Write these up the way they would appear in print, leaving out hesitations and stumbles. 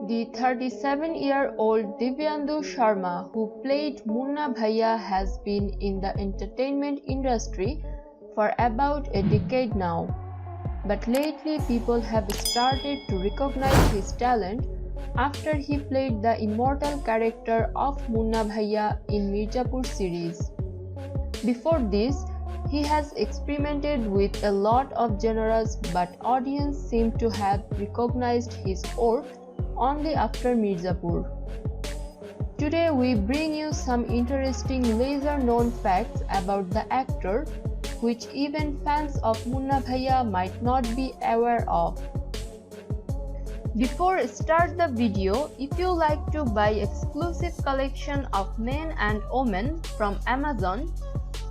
The 37-year-old Divyandu Sharma, who played Munna Bhaiya, has been in the entertainment industry for about a decade now. But lately people have started to recognize his talent after he played the immortal character of Munna Bhaiya in Mirzapur series. Before this, he has experimented with a lot of genres, but audience seem to have recognized his work only after Mirzapur. Today we bring you some interesting lesser-known facts about the actor, which even fans of Munna Bhaiya might not be aware of. Before start the video, if you like to buy exclusive collection of men and women from Amazon,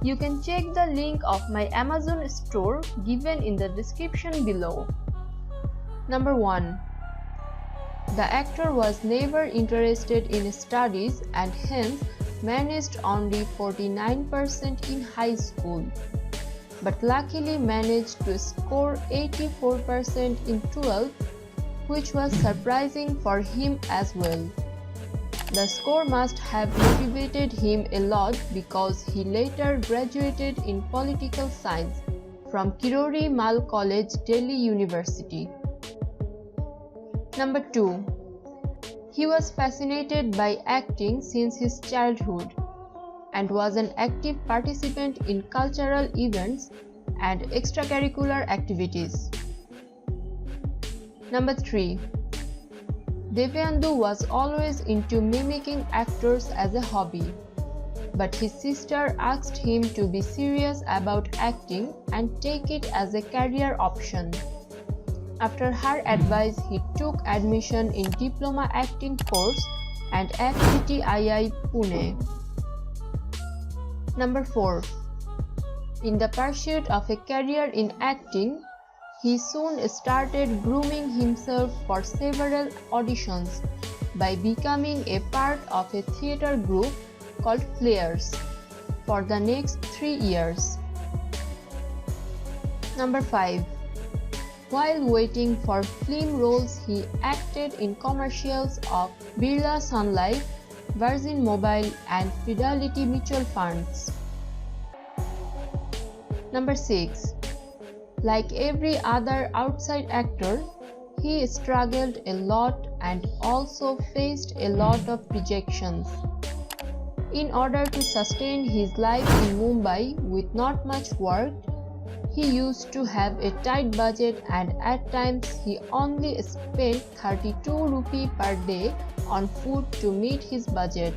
you can check the link of my Amazon store given in the description below. Number 1. The actor was never interested in studies and hence managed only 49% in high school, but luckily managed to score 84% in 12th, which was surprising for him as well. The score must have motivated him a lot because he later graduated in political science from Kirori Mal College, Delhi University. Number 2. He was fascinated by acting since his childhood and was an active participant in cultural events and extracurricular activities. Number 3. Divyandu was always into mimicking actors as a hobby, but his sister asked him to be serious about acting and take it as a career option. After her advice, he took admission in Diploma Acting course at FCTII Pune. Number 4. In the pursuit of a career in acting, he soon started grooming himself for several auditions by becoming a part of a theatre group called Flares for the next 3 years. Number 5. While waiting for film roles, he acted in commercials of Birla Sun Life, Virgin Mobile and Fidelity Mutual Funds. Number 6. Like every other outside actor, he struggled a lot and also faced a lot of rejections. In order to sustain his life in Mumbai with not much work, he used to have a tight budget and at times he only spent 32 rupee per day on food to meet his budget.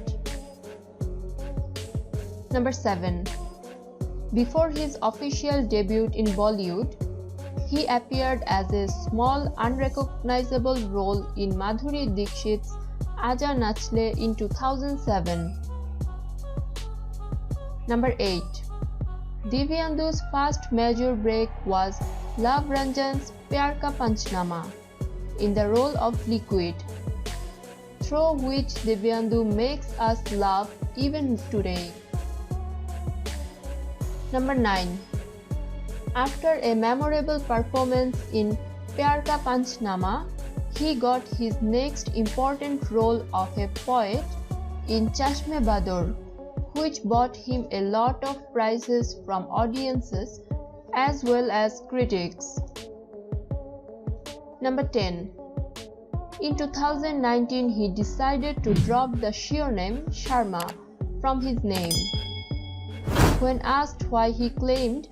Number 7. Before his official debut in Bollywood, he appeared as a small unrecognizable role in Madhuri Dixit's Aaja Nachle in 2007. Number 8. Divyandu's first major break was Love Ranjan's Pyar Ka Panchnama in the role of Liquid, through which Divyandu makes us laugh even today. Number 9. After a memorable performance in Pyar Ka Panchnama, he got his next important role of a poet in Chashme Bador, which bought him a lot of prizes from audiences as well as critics. Number 10. In 2019, he decided to drop the surname Sharma from his name. When asked why, he claimed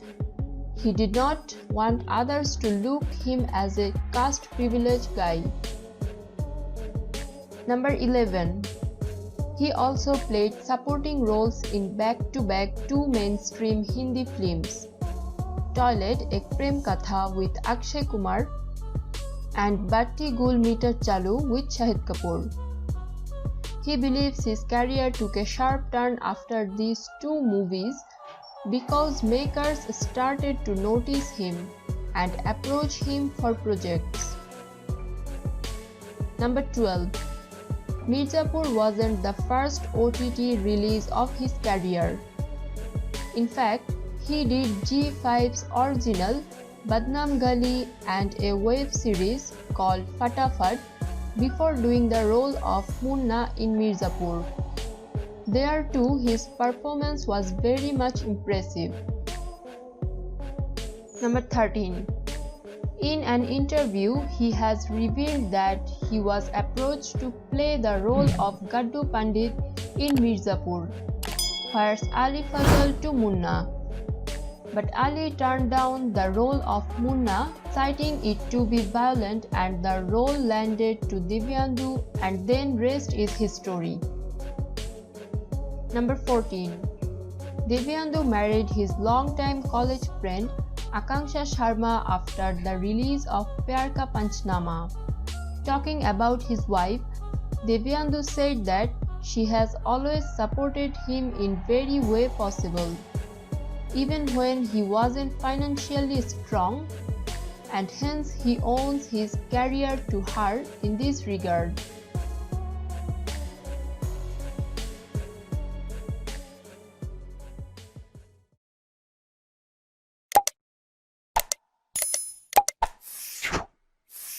he did not want others to look him as a caste privileged guy. Number 11. He also played supporting roles in back-to-back 2 mainstream Hindi films, Toilet Ek Prem Katha with Akshay Kumar and Batti Gul Meter Chalu with Shahid Kapoor. He believes his career took a sharp turn after these 2 movies because makers started to notice him and approach him for projects. Number 12. Mirzapur wasn't the first OTT release of his career. In fact, he did G5's original Badnaam Gali and a web series called Fatafat before doing the role of Munna in Mirzapur. There too, his performance was very much impressive. Number 13. In an interview, he has revealed that he was approached to play the role of Gaddu Pandit in Mirzapur, whereas Ali Fazal to Munna. But Ali turned down the role of Munna, citing it to be violent, and the role landed to Divyandu, and then rest is history. Number 14. Divyandu married his longtime college friend Akanksha Sharma after the release of Pyar Ka Panchnama. Talking about his wife, Divyandu said that she has always supported him in very way possible, even when he wasn't financially strong, and hence he owes his career to her in this regard.